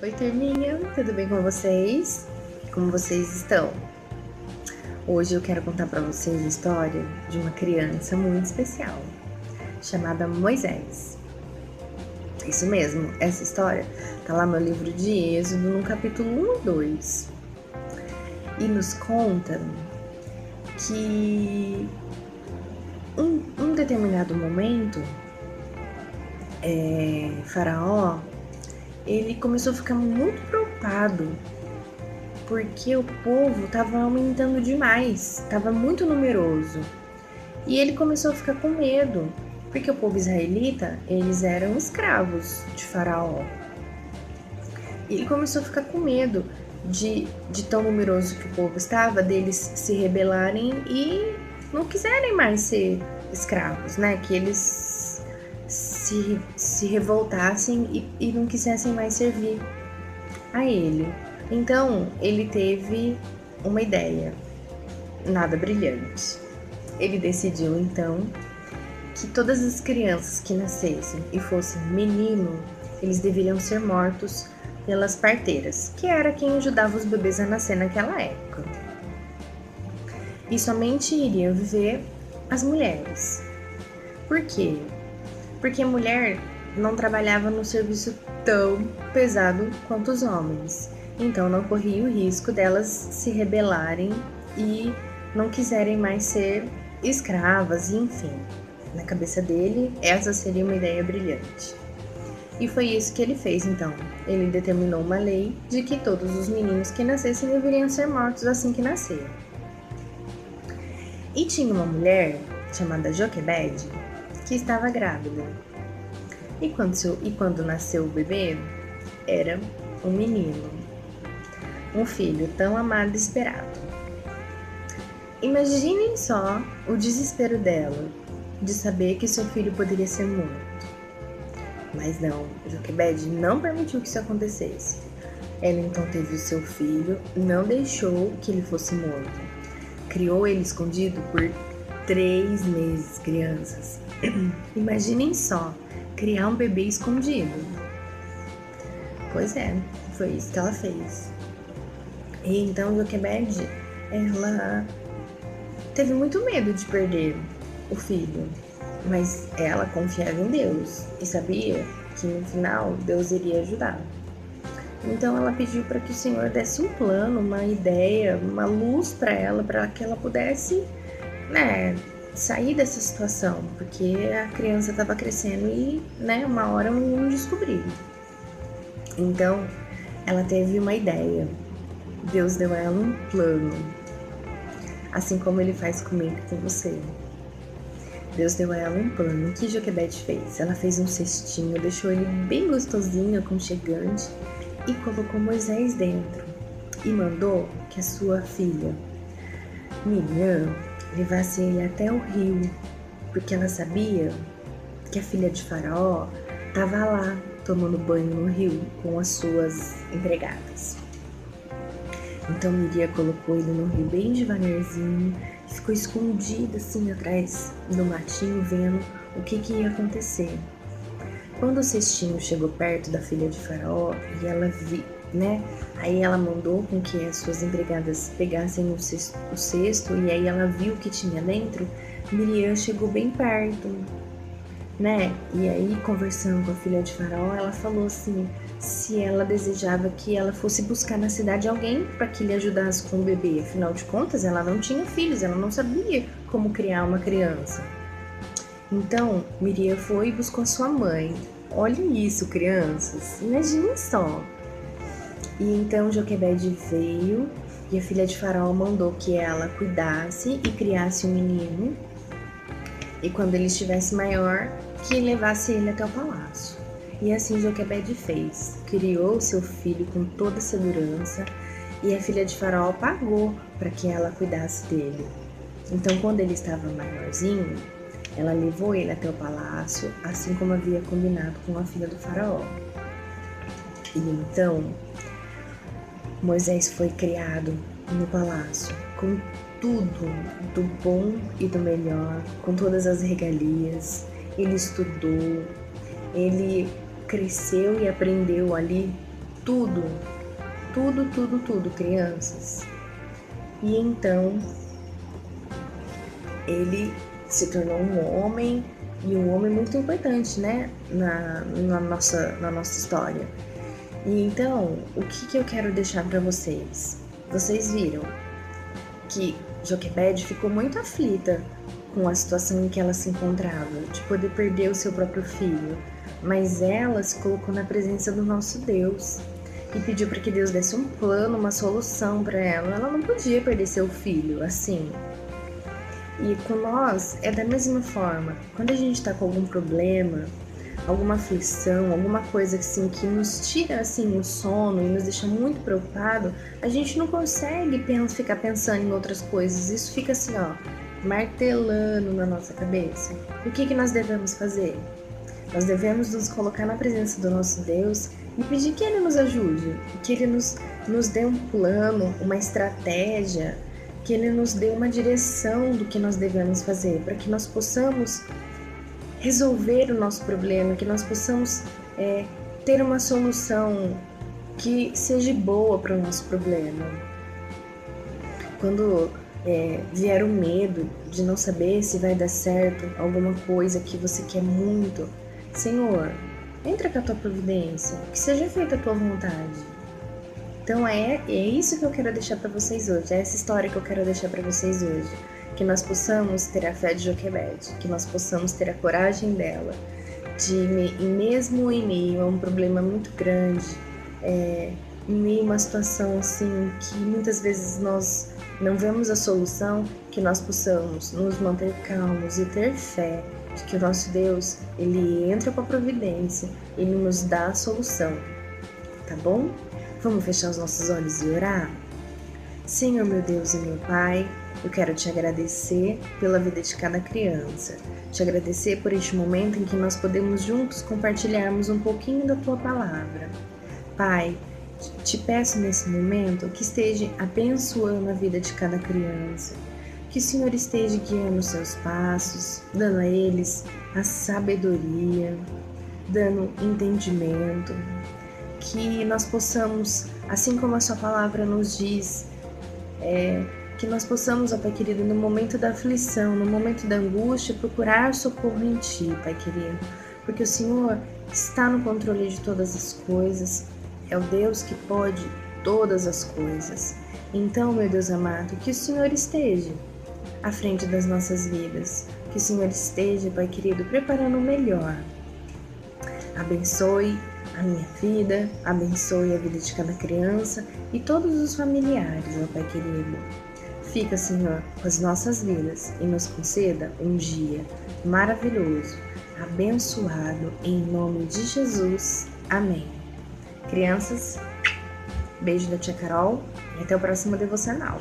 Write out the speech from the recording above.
Oi, turminha, tudo bem com vocês? Como vocês estão? Hoje eu quero contar para vocês a história de uma criança muito especial, chamada Moisés. Isso mesmo, essa história tá lá no livro de Êxodo, no capítulo 1 e 2. E nos conta que um determinado momento, Faraó, ele começou a ficar muito preocupado porque o povo estava aumentando demais, estava muito numeroso. E ele começou a ficar com medo, porque o povo israelita, eles eram escravos de Faraó. E ele começou a ficar com medo de tão numeroso que o povo estava, deles se rebelarem e não quiserem mais ser escravos, né? Que eles se revoltassem e não quisessem mais servir a ele. Então, ele teve uma ideia, nada brilhante. Ele decidiu, então, que todas as crianças que nascessem e fossem menino, eles deveriam ser mortos pelas parteiras, que era quem ajudava os bebês a nascer naquela época. E somente iriam viver as mulheres. Por quê? Porque a mulher não trabalhava no serviço tão pesado quanto os homens. Então não corria o risco delas se rebelarem e não quiserem mais ser escravas, enfim. Na cabeça dele, essa seria uma ideia brilhante. E foi isso que ele fez então. Ele determinou uma lei de que todos os meninos que nascessem deveriam ser mortos assim que nasceram. E tinha uma mulher chamada Joquebede que estava grávida. E quando nasceu o bebê, era um menino. Um filho tão amado e esperado. Imaginem só o desespero dela de saber que seu filho poderia ser morto. Mas não, Joquebede não permitiu que isso acontecesse. Ela então teve o seu filho, não deixou que ele fosse morto. Criou ele escondido por 3 meses, crianças. Imaginem só, criar um bebê escondido. Pois é, foi isso que ela fez. E então Joquebede, ela teve muito medo de perder o filho, mas ela confiava em Deus e sabia que no final Deus iria ajudar. Então ela pediu para que o Senhor desse um plano, uma ideia, uma luz para que ela pudesse, sair dessa situação, porque a criança estava crescendo e, uma hora iam descobrir. Então ela teve uma ideia. Deus deu a ela um plano, assim como ele faz comigo e com você. Deus deu a ela um plano. O que Joquebede fez? Ela fez um cestinho, deixou ele bem gostosinho, aconchegante e colocou Moisés dentro e mandou que a sua filha Miriam levasse ele até o rio, porque ela sabia que a filha de Faraó estava lá tomando banho no rio com as suas empregadas. Então Miriam colocou ele no rio bem devagarzinho e ficou escondida assim atrás do matinho, vendo o que ia acontecer. Quando o cestinho chegou perto da filha de Faraó e ela viu, aí ela mandou com que as suas empregadas pegassem o cesto e aí ela viu o que tinha dentro. Miriam chegou bem perto, E aí, conversando com a filha de Faraó, ela falou assim, se ela desejava que ela fosse buscar na cidade alguém para que lhe ajudasse com o bebê. Afinal de contas, ela não tinha filhos, ela não sabia como criar uma criança. Então, Miriam foi e buscou a sua mãe. Olhem isso, crianças, imaginem só. E então Joquebede veio e a filha de Faraó mandou que ela cuidasse e criasse um menino. E quando ele estivesse maior, que levasse ele até o palácio. E assim Joquebede fez. Criou seu filho com toda segurança e a filha de Faraó pagou para que ela cuidasse dele. Então, quando ele estava maiorzinho, ela levou ele até o palácio, assim como havia combinado com a filha do Faraó. E então, Moisés foi criado no palácio com tudo do bom e do melhor, com todas as regalias. ele estudou, ele cresceu e aprendeu ali tudo, crianças. E então ele se tornou um homem, e um homem muito importante, né, na nossa história. E então, o que eu quero deixar para vocês? Vocês viram que Joquebede ficou muito aflita com a situação em que ela se encontrava, de poder perder o seu próprio filho, mas ela se colocou na presença do nosso Deus e pediu para que Deus desse um plano, uma solução para ela. Ela não podia perder seu filho assim. E com nós é da mesma forma. Quando a gente está com algum problema, alguma aflição, alguma coisa assim que nos tira assim o sono e nos deixa muito preocupado, a gente não consegue ficar pensando em outras coisas. Isso fica assim, ó, martelando na nossa cabeça. O que nós devemos fazer? Nós devemos nos colocar na presença do nosso Deus e pedir que Ele nos ajude, que Ele nos dê um plano, uma estratégia, que Ele nos dê uma direção do que nós devemos fazer, para que nós possamos resolver o nosso problema, que nós possamos ter uma solução que seja boa para o nosso problema. Quando vier o medo de não saber se vai dar certo alguma coisa que você quer muito, Senhor, entra com a tua providência, que seja feita a tua vontade. Então é isso que eu quero deixar para vocês hoje, é essa história que eu quero deixar para vocês hoje. Que nós possamos ter a fé de Joquebede, que nós possamos ter a coragem dela, mesmo em meio a um problema muito grande, em meio a uma situação assim que muitas vezes nós não vemos a solução, que nós possamos nos manter calmos e ter fé de que o nosso Deus, Ele entra com a providência, Ele nos dá a solução, tá bom? Vamos fechar os nossos olhos e orar? Senhor, meu Deus e meu Pai, eu quero te agradecer pela vida de cada criança, te agradecer por este momento em que nós podemos juntos compartilharmos um pouquinho da Tua Palavra. Pai, te peço nesse momento que esteja abençoando a vida de cada criança, que o Senhor esteja guiando os seus passos, dando a eles a sabedoria, dando entendimento, que nós possamos, assim como a Sua Palavra nos diz, que nós possamos, ó Pai querido, no momento da aflição, no momento da angústia, procurar socorro em Ti, Pai querido, porque o Senhor está no controle de todas as coisas, é o Deus que pode todas as coisas. Então, meu Deus amado, que o Senhor esteja à frente das nossas vidas, que o Senhor esteja, Pai querido, preparando o melhor. Abençoe a minha vida, abençoe a vida de cada criança e todos os familiares, ó Pai querido. Fica, Senhor, com as nossas vidas e nos conceda um dia maravilhoso, abençoado, em nome de Jesus. Amém. Crianças, beijo da tia Carol e até o próximo devocional.